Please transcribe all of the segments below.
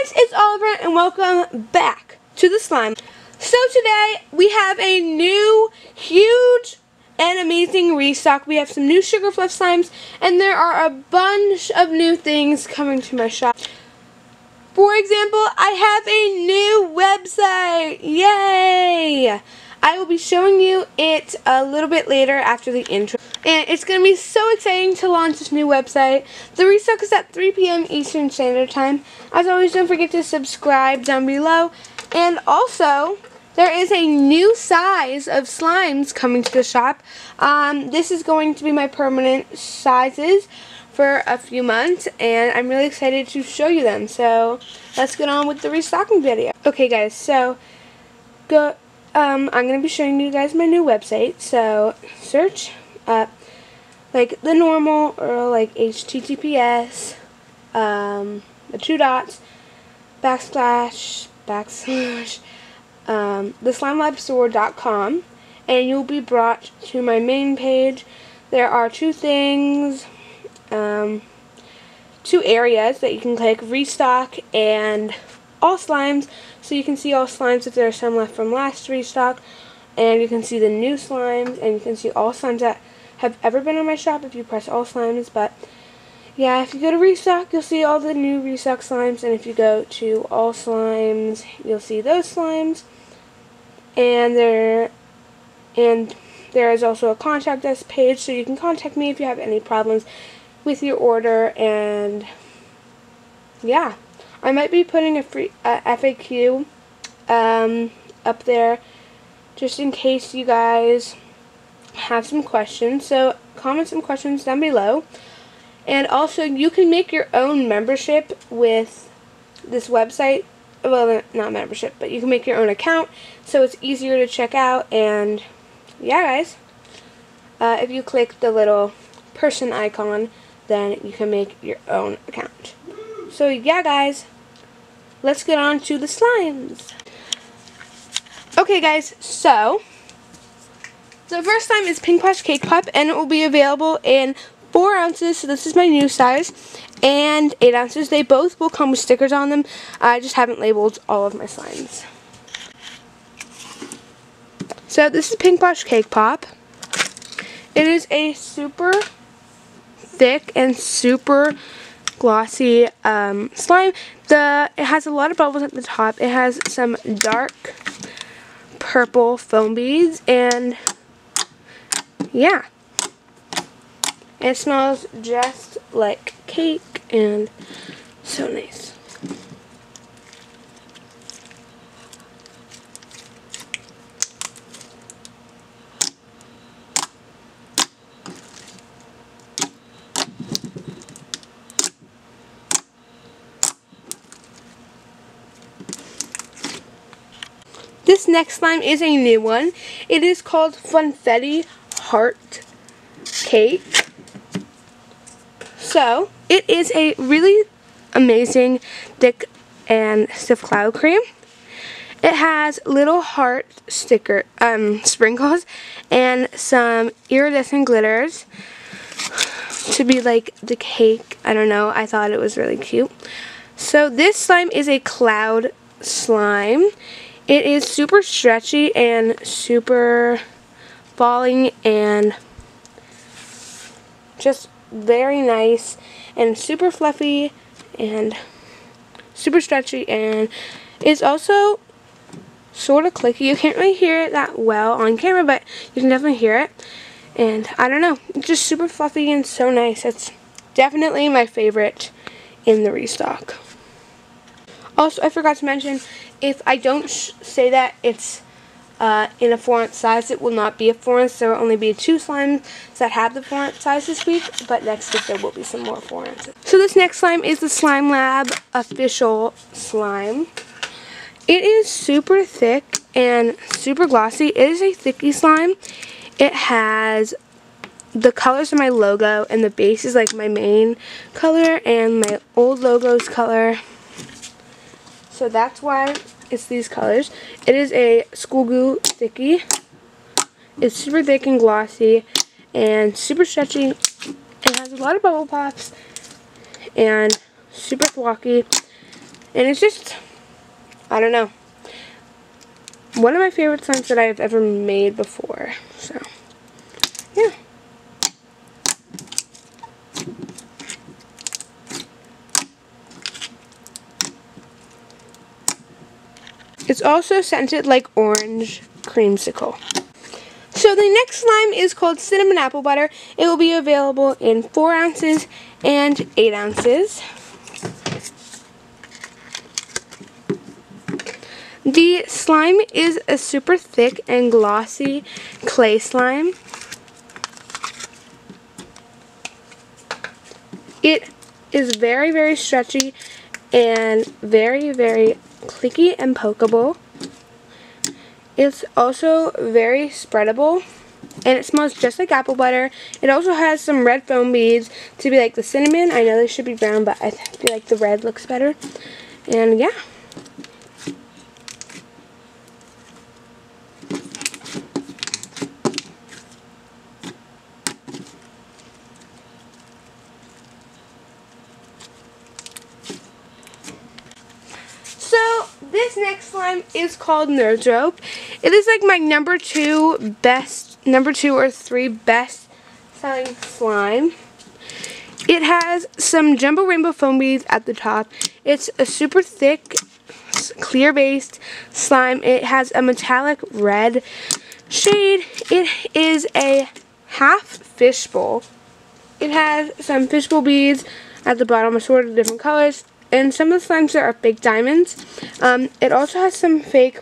guys, it's Oliver and welcome back to the slime. So today we have a new huge and amazing restock. We have some new sugar fluff slimes and there are a bunch of new things coming to my shop. For example, I have a new website. Yay! I will be showing you it a little bit later after the intro. And it's going to be so exciting to launch this new website. The restock is at 3 p.m. Eastern Standard Time. As always, don't forget to subscribe down below. And also, there is a new size of slimes coming to the shop. This is going to be my permanent sizes for a few months. And I'm really excited to show you them. So, let's get on with the restocking video. Okay guys, so I'm going to be showing you guys my new website. So, search up like the normal or like HTTPS, the 2 dots, backslash, TheSlimeLabStore.com, and you'll be brought to my main page. There are two things, 2 areas that you can click: restock and all slimes, so you can see all slimes if there are some left from last restock, and you can see the new slimes, and you can see all slimes that have ever been in my shop if you press all slimes. But yeah, if you go to restock, you'll see all the new restock slimes, and if you go to all slimes, you'll see those slimes. And there is also a contact us page, so you can contact me if you have any problems with your order. And yeah, I might be putting a free FAQ up there just in case you guys have some questions. So comment some questions down below. And also, you can make your own membership with this website. Well, not membership, but you can make your own account, so it's easier to check out. And yeah guys, if you click the little person icon, then you can make your own account. So yeah guys, let's get on to the slimes. Okay guys, so the first slime is Pink Plush Cake Pop, and it will be available in 4 ounces, so this is my new size, and 8 ounces. They both will come with stickers on them. I just haven't labeled all of my slimes. So this is Pink Plush Cake Pop. It is a super thick and super glossy slime. It has a lot of bubbles at the top. It has some dark purple foam beads, and yeah, it smells just like cake and so nice. This next slime is a new one. It is called Funfetti Heart Cake. So, it is a really amazing thick and stiff cloud cream. It has little heart sprinkles and some iridescent glitters to be like the cake. I don't know, I thought it was really cute. So this slime is a cloud slime. It is super stretchy and super falling and just very nice and super fluffy and super stretchy, and it's also sort of clicky. You can't really hear it that well on camera, but you can definitely hear it. And I don't know, it's just super fluffy and so nice. It's definitely my favorite in the restock. Also, I forgot to mention, if I don't say that it's in a 4-ounce size, it will not be a 4-ounce. There will only be 2 slimes that have the 4-ounce size this week, but next week there will be some more 4 ounces. So this next slime is the Slime Lab official slime. It is super thick and super glossy. It is a thicky slime. It has the colors of my logo, and the base is like my main color and my old logo's color. So that's why it's these colors. It is a school glue sticky. It's super thick and glossy and super stretchy. It has a lot of bubble pops and super flocky. And it's just, I don't know, one of my favorite slimes that I've ever made before. So, yeah. It's also scented like orange creamsicle. So the next slime is called Cinnamon Apple Butter. It will be available in 4 ounces and 8 ounces. The slime is a super thick and glossy clay slime. It is very, very stretchy and very, very clicky and pokeable. It's also very spreadable, and it smells just like apple butter. It also has some red foam beads to be like the cinnamon. I know they should be brown, but I feel like the red looks better. And yeah. So this next slime is called Nerd Rope. It is like my number 2 or 3 best selling slime. It has some jumbo rainbow foam beads at the top. It's a super thick, clear based slime. It has a metallic red shade. It is a half fishbowl. It has some fishbowl beads at the bottom, assorted of different colors. And some of the slimes there are fake diamonds. It also has some fake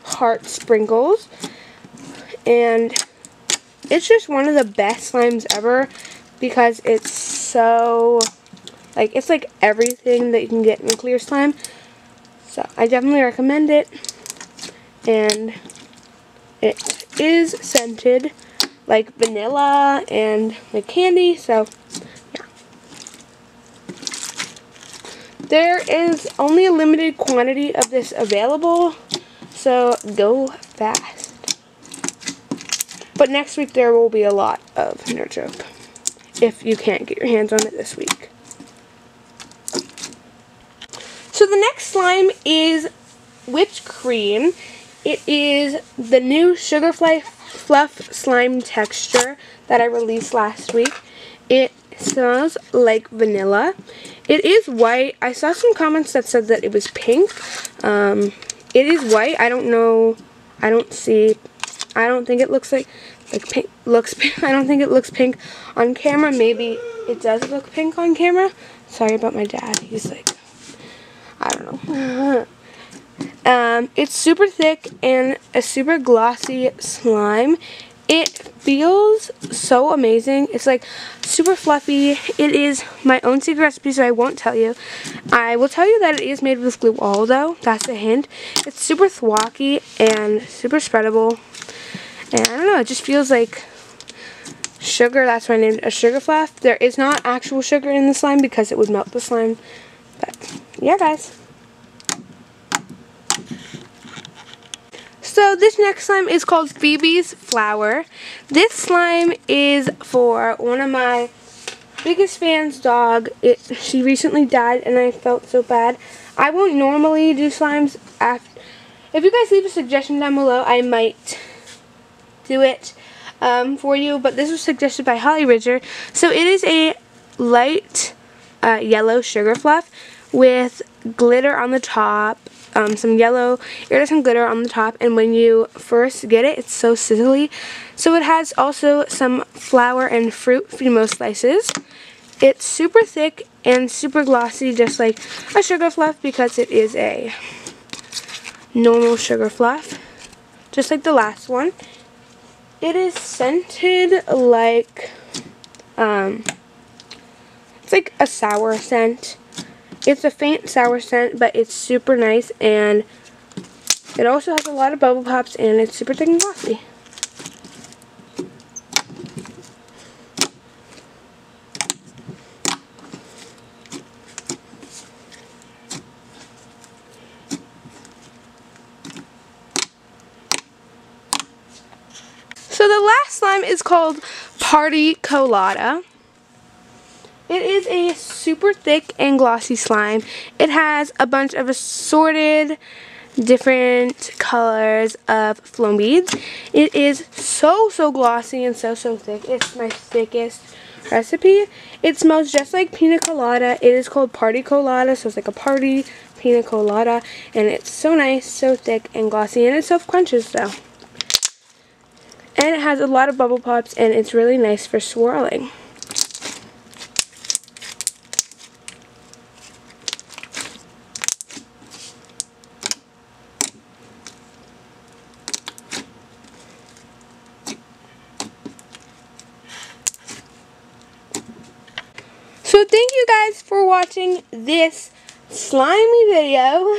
heart sprinkles. And it's just one of the best slimes ever because it's so, like, it's like everything that you can get in a clear slime. So I definitely recommend it. And it is scented like vanilla and like candy. So there is only a limited quantity of this available, so go fast. But next week there will be a lot of Nerd Rope if you can't get your hands on it this week. So the next slime is whipped cream. It is the new Sugar Fluff slime texture that I released last week. It smells like vanilla. It is white. I saw some comments that said that it was pink. It is white. I don't know. I don't think it looks like pink. I don't think it looks pink on camera. Maybe it does look pink on camera. Sorry about my dad. He's like, I don't know. It's super thick and a super glossy slime. It feels so amazing. It's like super fluffy. It is my own secret recipe, so I won't tell you. I will tell you that it is made with glue all, though. That's a hint. It's super thwacky and super spreadable. And I don't know, it just feels like sugar. That's why I named it a Sugar Fluff. There is not actual sugar in the slime because it would melt the slime. But yeah, guys. So this next slime is called Phoebe's Flower. This slime is for one of my biggest fans' dog. She recently died and I felt so bad. I won't normally do slimes after. If you guys leave a suggestion down below, I might do it for you. But this was suggested by Holly Ridger. So it is a light yellow sugar fluff with glitter on the top. Some yellow iridescent glitter on the top, and when you first get it, it's so sizzly. So it has also some flower and fruit Fimo slices. It's super thick and super glossy, just like a sugar fluff, because it is a normal sugar fluff, just like the last one. It is scented like it's like a sour scent. It's a faint sour scent, but it's super nice, and it also has a lot of bubble pops, and it's super thick and glossy. So the last slime is called Party Colada. It is a super thick and glossy slime. It has a bunch of assorted different colors of flown beads. It is so glossy and so thick. It's my thickest recipe. It smells just like pina colada. It is called Party Colada, so it's like a party pina colada, and it's so nice, so thick and glossy, and it self-quenches though. And it has a lot of bubble pops, and it's really nice for swirling. So thank you guys for watching this slimy video.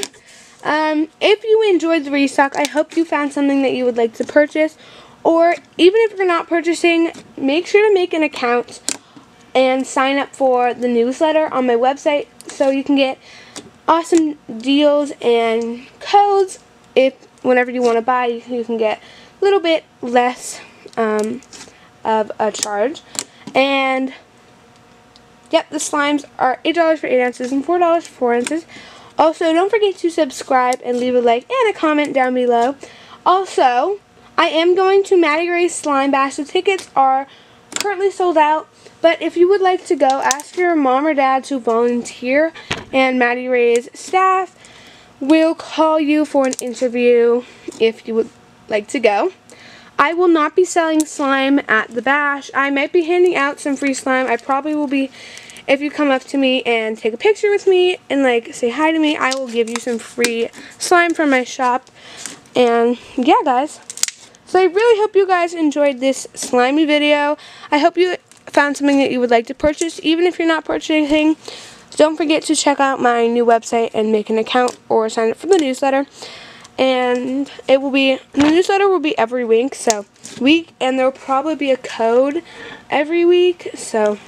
If you enjoyed the restock, I hope you found something that you would like to purchase. Or even if you're not purchasing, make sure to make an account and sign up for the newsletter on my website so you can get awesome deals and codes. If whenever you want to buy, you can get a little bit less of a charge. And yep, the slimes are $8 for 8 ounces and $4 for 4 ounces. Also, don't forget to subscribe and leave a like and a comment down below. Also, I am going to Maddie Ray's Slime Bash. The tickets are currently sold out, but if you would like to go, ask your mom or dad to volunteer, and Maddie Ray's staff will call you for an interview if you would like to go. I will not be selling slime at the bash. I might be handing out some free slime. I probably will be. If you come up to me and take a picture with me and like say hi to me, I will give you some free slime from my shop. And yeah, guys. So I really hope you guys enjoyed this slimy video. I hope you found something that you would like to purchase. Even if you're not purchasing, don't forget to check out my new website and make an account or sign up for the newsletter. And the newsletter will be every week, and there will probably be a code every week. So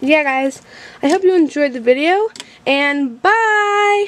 yeah, guys, I hope you enjoyed the video, and bye!